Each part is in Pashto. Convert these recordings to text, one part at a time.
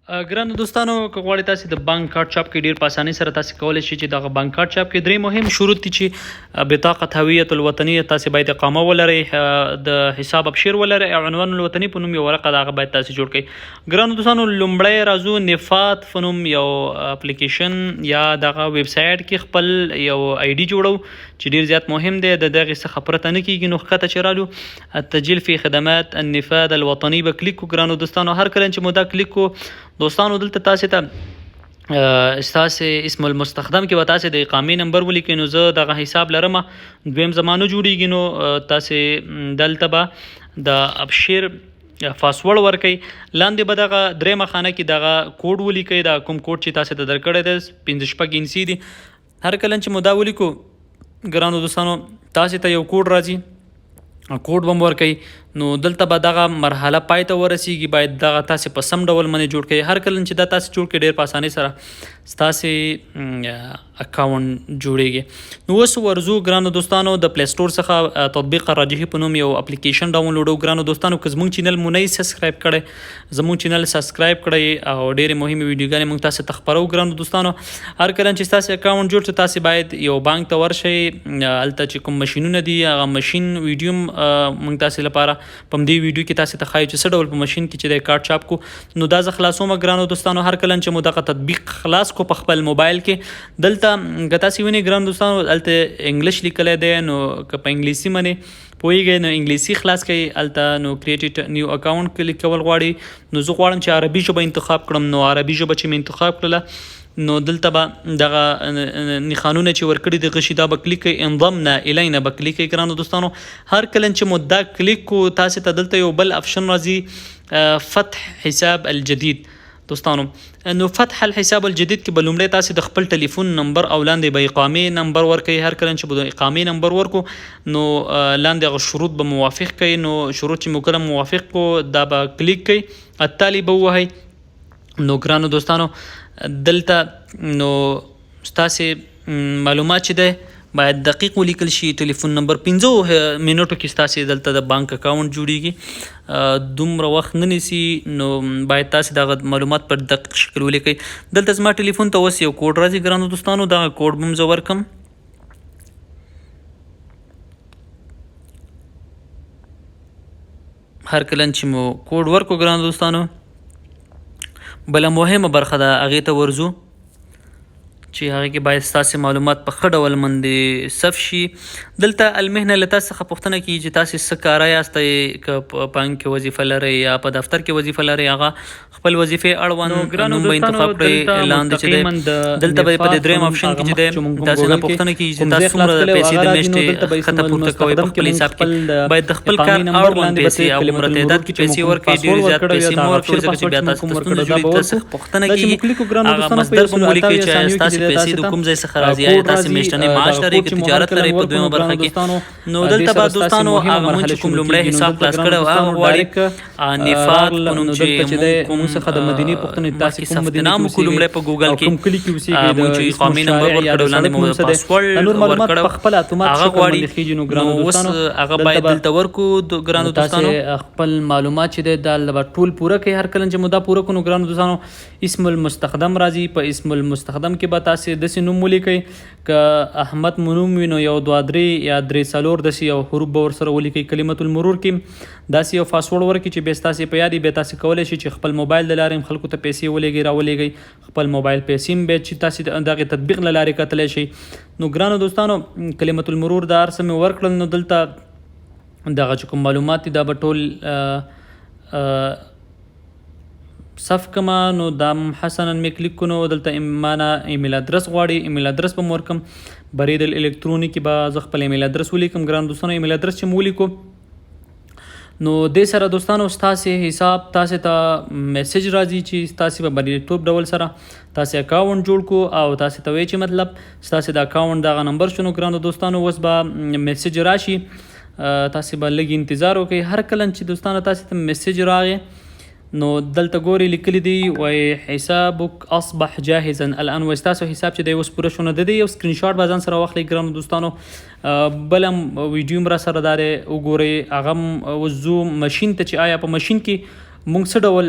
ګرانو دوستانو که غواړئ تاسې د بانک کارت چاپ کې ډیر په اسانۍ سره تاسې کولی شئ چې دغه بانک کارت چاپ کې درې مهم شروط دي چې بطاقه هویت الوطني تاسې باید اقامه ولرئ، د حساب ابشیر ولرئ او عنوان الوطني په نوم یو ورقه د هغه باید تاسې جوړ کړئ. ګرانو دوستانو لومړی راځو نفات په نوم یو اپلیکیشن یا دغه ویب سایټ کې خپل یو آی ډي جوړو چې ډیر زیات مهم دی، د دغې څخه پرته نه کېږي. نو ښکته چې رالو التسجیل فی خدمات النفاذ الوطني به کلیک کړو. ګرانو دوستانو هر کله چې مو دا کلیک کړو دوستانو دلته تاسې ته ستاسې اسم المستخدم کې به تاسې د اقامې نمبر ولیکئ. نو زه دغه حساب لرم دویم زمانو جوړیږي، نو تاسې دلته به د ابشیر پاسورډ ورکئ. لاندې به دغه دریمه خانه کې دغه کوډ ولیکئ، دا کوم کوډ چې تاسې ته درکړی دی 15 انسي دي. هر کله چې مو دا ولیکو ګرانو دوستانو تاسې ته یو کوډ راځي، کوډ به مو ورکئ. نو دلته به دغه مرحله پای ته ورسیږي، باید دغه تاسې په سم ډول باندې جوړ کړئ. هر کله چې دا تاسې جوړ کړئ ډېر په اسانۍ سره ستاسې اکاونټ جوړیږي. نو اوس ورځو ګرانو دوستانو د پلی سټور څخه تطبیق راجحي په نوم یو اپلیکیشن ډاونلوډو. ګرانو دوستانو که زموږ چینل مو نه سبسکرایب کړی زموږ چینل سبسکرایب کړئ او ډېرې مهمې ویډیوګانې موږ تاسې ته خپرو. ګرانو دوستانو هر کله چې ستاسې اکاونټ جوړ شي تاسې باید یو بانک ته ورشئ، هلته چې کوم مشینونه دي هغه مشین ویډیو موږ تاسې لپاره په همدې ویډیو کې تاسې ته ښایو چې څه ډول په مشین کې چې د کارت چاپ کو. نو دا زه خلاصوم ګرانو دوستانو. هر کله چې مو دغه تطبیق خلاص کو په خپل موبایل کې دلته که تاسې وینئ ګرانو دوستانو هلته انګلیش لیکلی دی، نو که په انګلیسي باندې پوهیږئ نو انګلیسي خلاص کړئ. هلته نو کریټ نیو اکاونټ کلیک کول غواړي، نو زه غواړم چې عربي ژبه انتخاب کړم. نو عربي ژبه چې مې انتخاب کړله نو دلته به دغه نښانونه چې ورکړي دغه شي دا به کلیک کړئ، انضمنا الینا به کلیک کړئ. ګرانو دوستانو هر کله چې مو دا کلیک کو تاسې ته دلته یو بل آپشن راځي فتح حساب الجدید. دوستانو نو فتح الحساب الجدید کې به لومړی تاسې د خپل ټلیفون نمبر او لاندې به اقامې نمبر ورکوئ. هر کله چې به د اقامې نمبر ورکو نو لاندې هغه شروط به موافق کوئ. نو شروط چې مو کله موافق کو دا به کلیک کوئ، التالي به ووهئ. نو ګرانو دوستانو دلته نو ستاسې معلومات چې دی باید دقیق ولیکل شي. ټلیفون نمبر 15 منټو کې ستاسې دلته د بانک اکاونټ جوړیږي، دومره وخت نه نیسي. نو باید تاسې دغه معلومات پر دقیق شکل ولیکئ. دلته زما ټلیفون ته اوس یو کوډ راځي ګرانو دوستانو، دغه کوډ به هم زه ورکم. هر کله چې مو کوډ ورکو ګرانو دوستانو بله مهمه برخه ده هغې ته ورځو چې هغې کې باید ستاسې معلومات په ښه ډول باندې ثبت شي. دلته المهنه له تاسې څخه پوښتنه کیږي چې تاسې څه کاره یاستئ، که په بانک کې وظیفه لرئ یا په دفتر کې وظیفه لرئ، هغه خپل وظیفې اړوند نوم به انتخاب کړئ. لاندې چې دی دلته به په دې درېیم آپشن کې چې دی تاسې نه پوښتنه کیږي چې تاسو څومره پیسې د میاشتې ښکته پورته کوئ په خپل حساب کې. باید د خپل کار اړوند پیسې او عمره تعداد کې پیسې ورکړئ، ډېرې زیات پیسې مه ورکوئ ځکه چې بیا تاسو ته ستونزه جوړېږي. تاسې پوښتنه کیږي هغه مصدر به مو ولیکئ چې ستاسې پیسې د کوم ځای څخه راځي، آیا تاسې میاشتنی معاش لرئ که تجارت لرئ په دویمه برخه کې. نو دلته به دوستانو هغه مونږ چې کوم لومړی حساب خلاص کړی و هغه غواړي نفات په نوم چې کوم څخه د مدینې پوښتنې تاسې ثبت نام وکړو لومړی په ګوګل کې، مونږ چې اقامې نمبر ورکړو لاندې مو پاسورډ ورکړو هغه غواړي. نو اوس هغه باید دلته ورکو ګرانو دوستانو خپل معلومات چې دی دا به ټول پوره کړئ. هر کله چې مو دا پوره کړو ګرانو دوستانو اسم المستخدم راځي، په اسم المستخدم کې به تاسې داسې نوم ولیکئ که احمد منوم وي نو یو 2 3 یا 3 4 داسې یو حروف به ورسره ولیکئ. کلمة المرور کې داسې یو پاسورډ ورکړئ چې بیا ستاسې په یاد بیا تاسې کولی شئ چې خپل موبایل د لارې هم خلکو ته پیسې ولېږئ راولېږئ، خپل موبایل پیسې هم بیا چې تاسې دغې تطبیق له لارې کتلی شئ. نو ګرانو دوستانو کلمة المرور دا هر څه مې ورکړل. نو دلته دغه چې کوم معلومات دي دا به ټول صف کما. نو دا حسنا مې کلیک کړو، دلته مانا ایمیل ادرس غواړي، ایمیل ادرس به مو ورکم. برید الالکتروني کې به زه خپل ایمیل ادرس ولیکم. ګران دوستانو ایمیل ادرس چې مو ولیکو نو دې سره دوستانو ستاسې حساب تاسې ته میسج راځي چې تاسې به بریالیتوب ډول سره تاسې اکاونټ جوړ کو او تاسې ته وایي چې مطلب ستاسې د اکاونټ دغه نمبر شنو. ګرانو دوستانو اوس به میسج راشي، تاسې به لږ انتظار وکړئ. هر کله چې دوستانو تاسې ته میسج راغی نو دلته ګوري لیکلی دی وای حسابک اصبح جاهزا الان، وایي ستاسو حساب چې دی اوس پوره شو. نو د دې یو سکرین شاټ به ځان سره واخلئ ګرانو دوستانو. بل هم ویډیو هم را سره دا دی وګورئ. هغه هم اوس ځو مشین ته چې آیا په مشین کې مونږ څه ډول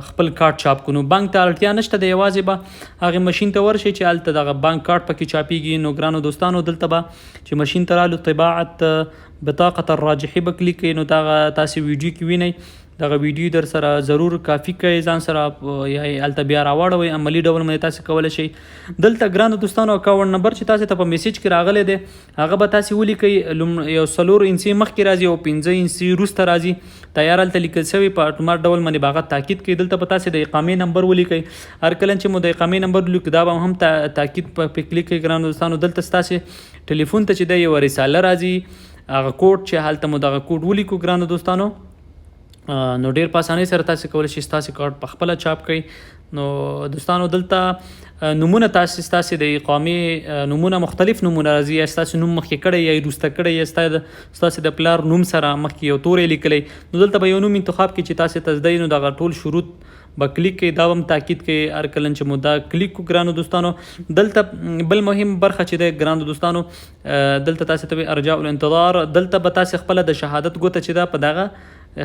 خپل کارت چاپ کړو. بانک ته اړتیا نشته د یوازې به هغه ماشین ته ورشي چې هلته دغه بانک کارت پکې چاپیږي. نو ګرانو دوستانو دلته به چې ماشین ته رالو طباعت بطاقة الراجحي به کلیک کړئ. نو دغه تاسې ویډیو کې وینئ دغه ویډیو در سره ضرور کافي کوي ځان سره یا هلته بیا راواړوئ. عملي ډول باندې تاسې کولی شئ. دلته ګرانو دوستانو اکاونټ نمبر چې تاسې ته په میسیج کې راغلی دی هغه به تاسې ولیکئ. یو 4 انچي مخکې راځي او 15 انچي وروسته راځي. تیار هلته لیکل شوي په اتومات ډول باندې به هغه تاکید کوي. دلته به تاسې د اقامې نمبر ولیکئ. هر کله چې مو د اقامې نمبر ولیکو دا به هم تاکید په کلیک کوي. ګرانو دوستانو دلته ستاسې ټلیفون ته چې دی یوه رساله راځي هغه کوډ چې هلته مو دغه کوډ ولیکو ګرانو دوستانو. نو ډیر په اسانۍ سره تاسې کولی شئ ستاسې کارت په خپله چاپ کړئ. نو دوستانو دلته نومونه ستاسې د اقامې نومونه مختلف نومونه راځي. یا ستاسې نوم مخکې کړی یا وروسته کړی یا ستاسې د پلار نوم سره مخکې یو توری لیکلی. نو دلته به یو نوم انتخاب کړي چې تاسې ته زده وي. نو دغه ټول شروط به کلیک کوي. دا هم تاکید کوي هر کله چې مو دا کلیک کړو ګرانو دوستانو. دلته بل مهم برخه چې دی ګرانو دوستانو دلته تاسې ته ارجاء الانتظار. دلته به تاسې خپله د شهادت ګوته چې دا په دغه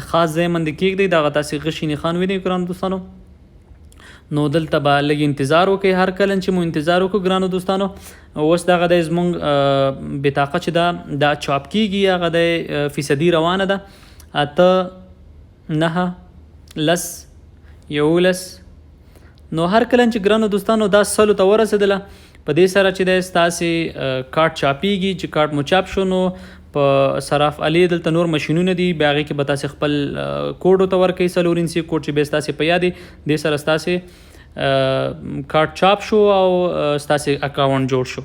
خاص ځای باندې کېږدئ. دغه تاسې غشي نښان وینئ ګرانو دوستانو. نو دلته به لږ انتظار وکړئ. هر کله چې مو انتظار وکړو ګرانو دوستانو اوس دغه دی زموږ بطاقه چې دا چاپ کېږي هغه دی فیصدي روانه ده. 8 9 10 11. نو هر کله چې ګرانو دوستانو دا 100 ته ورسېدله په دې سره چې دی ستاسې کارت چاپیږي. چې کارت مو چاپ شو نو په صراف علي دلته نور ماشینونه دي بیا هغې کې به تاسې خپل کوډ ورته ورکوئ 4 انچي کوډ چې بیا ستاسې په یاد دې سره ستاسې کارت چاپ شو او ستاسې اکاونټ جوړ شو.